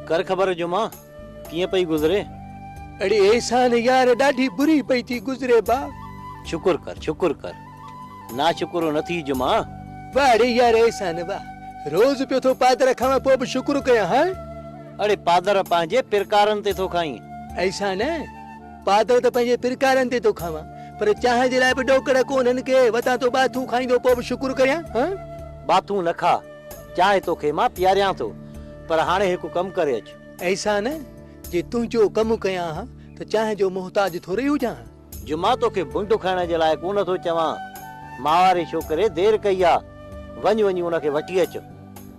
कर ख़बर जुमा कीअं पई गुज़रे? अरे एहसान यार ॾाढी बुरी पई थी गुज़रे बा। शुक्र कर ना शुक्र न थी जुमा। वाह अरे यार एहसान वाह, रोज़ पियो थो पादर खावां पोइ बि शुक्र कयां। हाँ अड़े पादर पंहिंजे पिरकारनि ते थो खाई। ऐसा न पादर त पंहिंजे पिरकारनि ते थो खावां, पर चांहि जे लाइ बि ॾोकड़ कोन्हनि के वतां तो बाथू खाईंदो पोइ बि शुक्र करियां। हाँ बाथू न खा, चांहि तोखे मां पीआरियां थो, पर हाणे हिकु कमु करे अचु। ऐसा न जे तुंहिंजो कमु कयां हा त चांहि जो मोहताज थोरी हुजां। जुमा तोखे भुंड खाइण जे लाइ कोन थो चवां, मां वारे छोकिरे देरि कई आहे, वञी उनखे वठी अचु,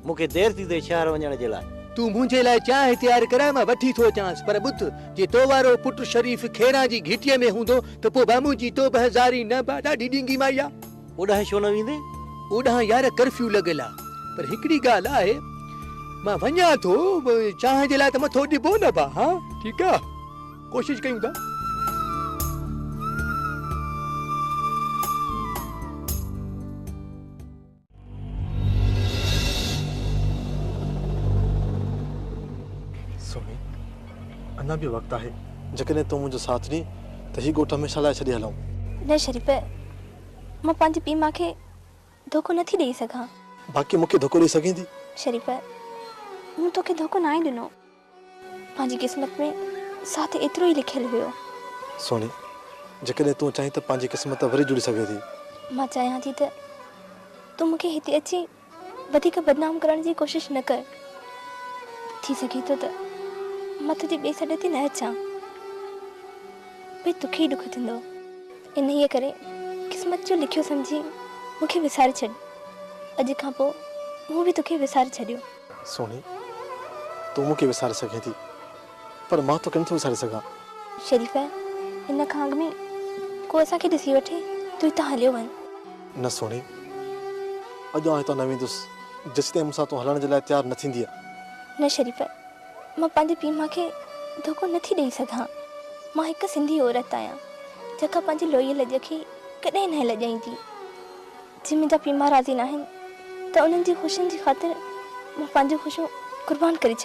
मूंखे देरि थी थिए शहर वञण जे लाइ। तू मुंहिंजे लाइ चांहि तयारु कराए मां वठी थो अचांसि, पर ॿुध जे तो वारो पुटु शरीफ़ खेरा जी घिटीअ में हूंदो त पोइ बामू जी तो बहज़ारी न बा ॾाढी ॾींगी माई आहे। ओॾांहुं छो न वेंदे? ओॾांहुं यार कर्फ्यू लॻियल आहे, पर हिकिड़ी ॻाल्हि आहे, मां वञा थो चांहि जे लाइ त मथो ॾिबो न बा। हाँ ठीकु आहे, कोशिशि कयूं था। सोनी अञा बि वक़्तु आहे, जेकॾहिं तूं मुंहिंजो साथ ॾी त हीउ ॻोठ हमेशह लाइ छॾे हलूं। न शरीफ़, मां पंहिंजे पीउ मां खे धोखो नथी ॾेई सघां। बाक़ी मूंखे धोखो ॾेई सघीं थी? शरीफ़, मूं तोखे धोखो न आहे ॾिनो, पंहिंजी क़िस्मत में साथ एतिरो ई लिखियलु हुयो। सोनी जेकॾहिं तूं चाहीं त पंहिंजी क़िस्मत वरी जुड़ी सघे थी। मां चाहियां थी त तूं मूंखे हिते अची वधीक बदनाम करण जी कोशिशि न कर। थी सघे थो त मां तुंहिंजे ॿिए सॾ ते न अचां, भई तोखे ई ॾुख थींदो। इन ई करे क़िस्मत जो लिखियो सम्झी मूंखे विसारे छॾ। अॼु खां पोइ मूं बि तोखे विसारे छॾियो। सोनी तूं मूंखे विसारे सघे थी, पर मां तोखे नथो विसारे सघां। शरीफ़, इन खां अॻु में को असांखे ॾिसी वठे, तूं हितां हलियो वञ। न सोनी, अॼु आउं हितां न वेंदुसि जेसिताईं मूंसां तूं हलण जे लाइ तयारु न थींदी आहे। न शरीफ़, मां पंहिंजे पीउ मां खे धोखो नथी ॾेई सघां। मां हिकु सिंधी औरत आहियां जेका पंहिंजी लोहीअ लॼ खे कॾहिं न लॼाईंदी। जे मुंहिंजा पीउ मां राज़ी न आहिनि त उन्हनि जी ख़ुशियुनि जी ख़ातिर मां पंहिंजूं ख़ुशियूं क़ुर्बान करे छॾींदी।